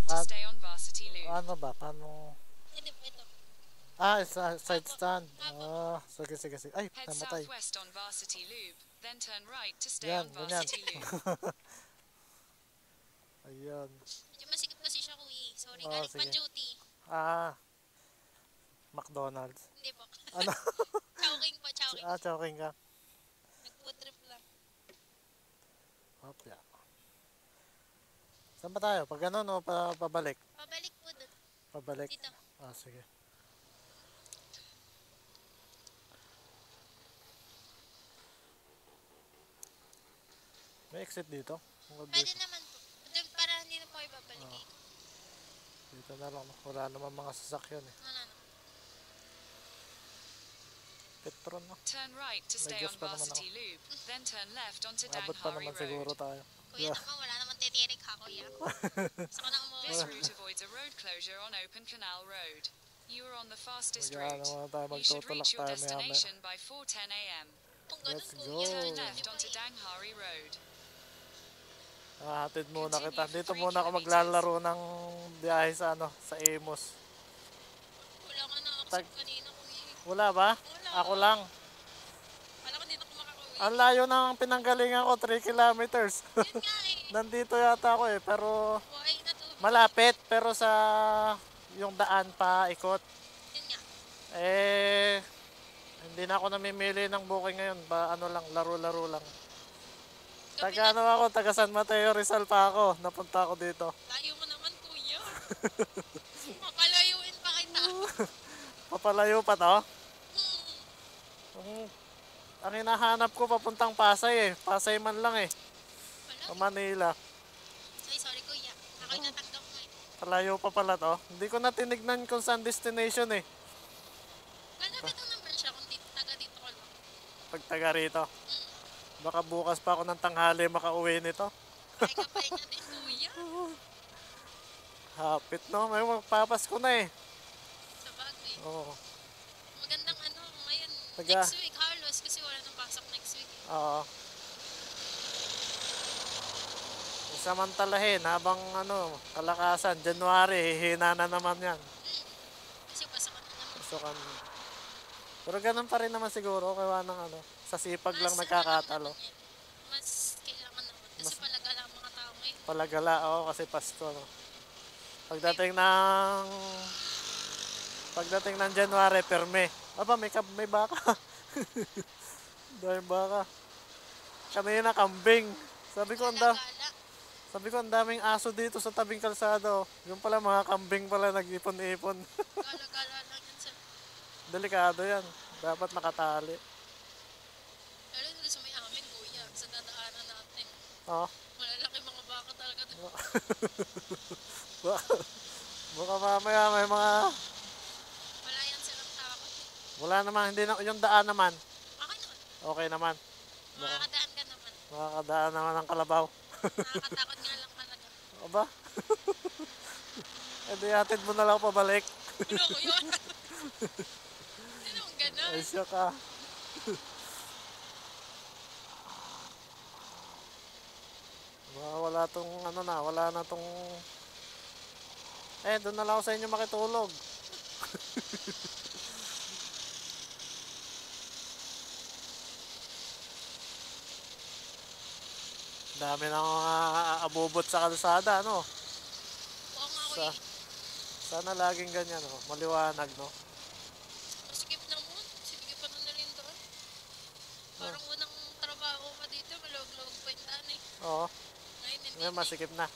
to stay on Varsity Loop. Ano ba? Paano? Ito po, ito. Side stand. Sige. Ay, Head namatay. southwest on Varsity Loop, then turn right to stay Yan, on ganyan. Varsity Loop. Ayan. Medyo masikip kasi siya, kuya. Sorry, Oh, galing sige. pa duty. McDonald's. Hindi po. Ano? Chowking po, chowking. Choking ka. Nag-food trip lang. Hopya. Saan ba tayo? Pag ganun o pabalik? Pabalik po doon. Pabalik. Dito. Sige. May exit dito? Pwede naman po. Doon para hindi na po kayo babalik eh. Dito na lang. Wala naman mga sasakyan eh. Ano. Petron no? Turn right to stay on Varsity Loop, then turn left onto Abot pa Danghari naman siguro Road. tayo. Kuya naman, wala naman titirik ha, kuya. Gusto ko nang umuwi. This route avoids a road closure on Open Canal Road. You are on the fastest Magkano route. naman tayo You should magtutulak reach your tayo maya maya. destination by 4:10 a.m. Kung ganun, Let's kuya. go. Turn left onto Danghari Road. Hatid muna kita. Continue Dito for 3 muna ako kilometers. maglalaro ng biyahe sa sa Amos. Wala ka na accept kanina, kuya. Wala ba? Wala. Ako lang. Wala ka dito kung makakauwi. Ang layo ng pinanggalingan ko, 3 kilometers. Yun nga eh. Nandito yata ako eh, pero Buhay na to. malapit. Pero sa yung daan pa ikot. Yun nga. Hindi na ako namimili ng booking ngayon. Ano lang, laro-laro lang. Gabi Taga taga San Mateo Rizal pa ako. Napunta ako dito. Layo mo naman, kuya. Papalayuin pa kita. Papalayo pa to? Ang hinahanap ko papuntang Pasay eh. Pasay man lang eh. Wala. Sa Manila. Ay, sorry, kuya. Ako'y natanggap mo eh. Palayo pa pala to. Hindi ko na tinignan kung saan destination eh. Malapit ang naman siya kung taga dito ko lang. Pag taga rito. Baka bukas pa ako ng tanghali makauwi nito. Pahinga din, kuya. Hapit no. May magpapasko na eh. Sa bagay. Oo. Magandang ngayon. Taga- Next week, halos. Kasi wala nang pasok next week. Eh. Oo. Samantalahin habang kalakasan, January, hihina na naman yan. Kasi pasokan na naman. Pasukan. Pero ganun pa rin naman siguro, kaya ng sa sipag lang Mas nagkakatalo. naman yan. Mas kailangan naman. Kasi palagala ang mga tao ngayon. Palagala, kasi Pasko, no. Pagdating ng January, perme. Aba, may baka. Dahil baka. Kanina kambing. Sabi ko ang daming aso dito sa tabing kalsada. Yung pala mga kambing pala nag-ipon-ipon. Gala-gala lang yan sa... Delikado yan. Dapat nakatali. Lalo nila sa may amin, kuya. Sa dadaanan natin. Oo. Malalaki mga baka talaga. Baka mamaya may mga... Wala yan silang takot. Wala naman, hindi na, yung daan naman. Okay naman. Okay naman. Makakadaan ka naman. Makakadaan naman ng kalabaw. Nakakatakot nga lang talaga. Aba? Di hatid mo na lang pabalik. Ano ko yun? Anong gano'n? Ay siya ka. Wala tong wala na tong... doon na lang ako sa inyo makitulog. Dami nang abubot sa kalsada, no? Oo nga, kuya. Sana laging ganyan, no? Maliwanag, no? Masikip na mo. Sige pa na rin doon. Parang unang trabaho pa dito. Malawag-lawag pa yung daan eh. Oo. Ngayon, hindi. Ngayon masikip na.